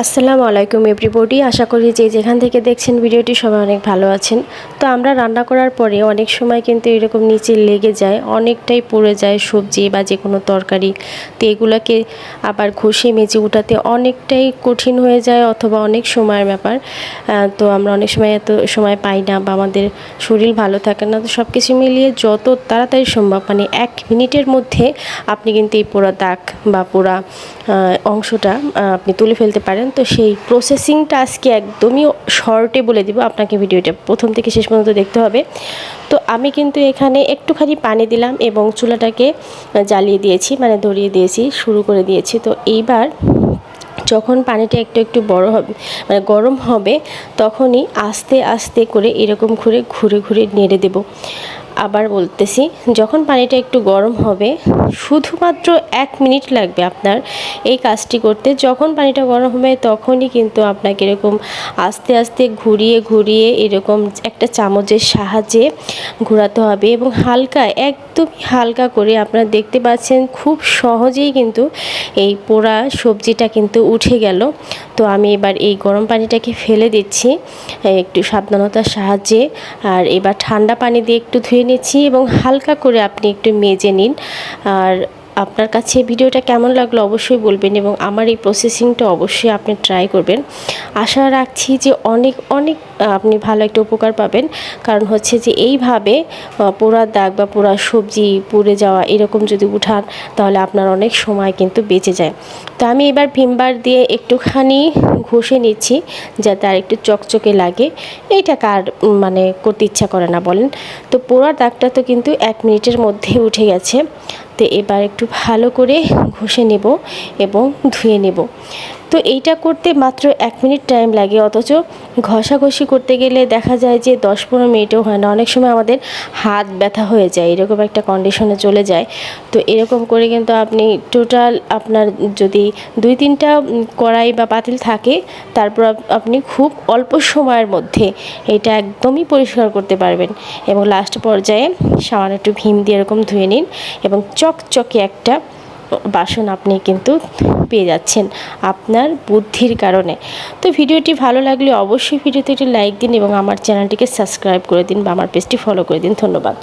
আসসালামু আলাইকুম এভরিবডি, আশা করি যে যেখান থেকে দেখছেন ভিডিওটি সবাই অনেক ভালো আছেন। তো আমরা রান্না করার পরে অনেক সময় কিন্তু এরকম নিচে লেগে যায়, অনেকটাই পুড়ে যায় সবজি বা যে কোনো তরকারি। তো এগুলোকে আবার ঘষে মেজে উঠাতে অনেকটাই কঠিন হয়ে যায় অথবা অনেক সময়ের ব্যাপার। তো আমরা অনেক সময় এত সময় পাই না বা আমাদের শরীর ভালো থাকে না। তো সব কিছু মিলিয়ে যত তাড়াতাড়ি সম্ভব মানে 1 মিনিটের মধ্যে আপনি কিন্তু এই পোড়া দাগ বা পোড়া অংশটা আপনি তুলে ফেলতে পারেন। তো সেই প্রসেসিংটা আজকে একদমই শর্টে বলে দিব, আপনাকে ভিডিওটা প্রথম থেকে শেষ পর্যন্ত দেখতে হবে। তো আমি কিন্তু এখানে একটুখানি পানি দিলাম এবং চুলাটাকে জ্বালিয়ে দিয়েছি, মানে ধরিয়ে দিয়েছি, শুরু করে দিয়েছি। তো এইবার যখন পানিটা একটু একটু বড় হবে মানে গরম হবে, তখনই আস্তে আস্তে করে এরকম করে ঘুরে ঘুরে নেড়ে দেব। আবার বলতেছি, যখন পানিটা একটু গরম হবে, শুধুমাত্র 1 মিনিট লাগবে আপনার এই কাজটি করতে। যখন পানিটা গরম হবে তখনই কিন্তু আপনাকে এরকম আস্তে আস্তে ঘুরিয়ে ঘুরিয়ে এরকম একটা চামচের সাহায্যে ঘোরাতে হবে এবং হালকা, একদমই হালকা করে। আপনারা দেখতে পাচ্ছেন খুব সহজেই কিন্তু এই পোড়া সবজিটা কিন্তু উঠে গেল। তো আমি এবার এই গরম পানিটাকে ফেলে দিচ্ছি একটু সাবধানতার সাহায্যে। আর এবার ঠান্ডা পানি দিয়ে একটু ধুয়ে নিচ্ছি এবং হালকা করে আপনি একটু মেজে নিন। আর আপনার কাছে ভিডিওটা কেমন লাগলো অবশ্যই বলবেন এবং আমার এই প্রসেসিংটা অবশ্যই আপনি ট্রাই করবেন। আশা রাখছি যে অনেক অনেক আপনি ভালো একটা উপকার পাবেন। কারণ হচ্ছে যে এইভাবে পোড়া দাগ বা পোড়া সবজি পুড়ে যাওয়া এরকম যদি উঠান, তাহলে আপনার অনেক সময় কিন্তু বেঁচে যায়। তো আমি এবার ভিম বার দিয়ে একটুখানি ঘষে নিচ্ছি যাতে আর একটু চকচকে লাগে। এইটা কার মানে করতে ইচ্ছা করে না বলেন? তো পোড়া দাগটা তো কিন্তু 1 মিনিটের মধ্যে উঠে গেছে। তো এবার একটু ভালো করে ঘষে নেব এবং ধুয়ে নেব। তো এইটা করতে মাত্র 1 মিনিট টাইম লাগে, অথচ ঘষাঘষি করতে গেলে দেখা যায় যে 10-15 মিনিটও হয় না। অনেক সময় আমাদের হাত ব্যথা হয়ে যায়, এরকম একটা কন্ডিশনে চলে যায়। তো এরকম করে কিন্তু আপনি টোটাল আপনার যদি 2-3টা কড়াই বা পাতিল থাকে, তারপর আপনি খুব অল্প সময়ের মধ্যে এটা একদমই পরিষ্কার করতে পারবেন। এবং লাস্ট পর্যায়ে সামান্য একটু ভীম দিয়ে এরকম ধুয়ে নিন এবং চকচকে একটা বাসন আপনি কিন্তু পেয়ে যাচ্ছেন আপনার বুদ্ধির কারণে। তো ভিডিওটি ভালো লাগলে অবশ্যই ভিডিওতে একটি লাইক দিন এবং আমার চ্যানেলটিকে সাবস্ক্রাইব করে দিন বা আমার পেজটি ফলো করে দিন। ধন্যবাদ।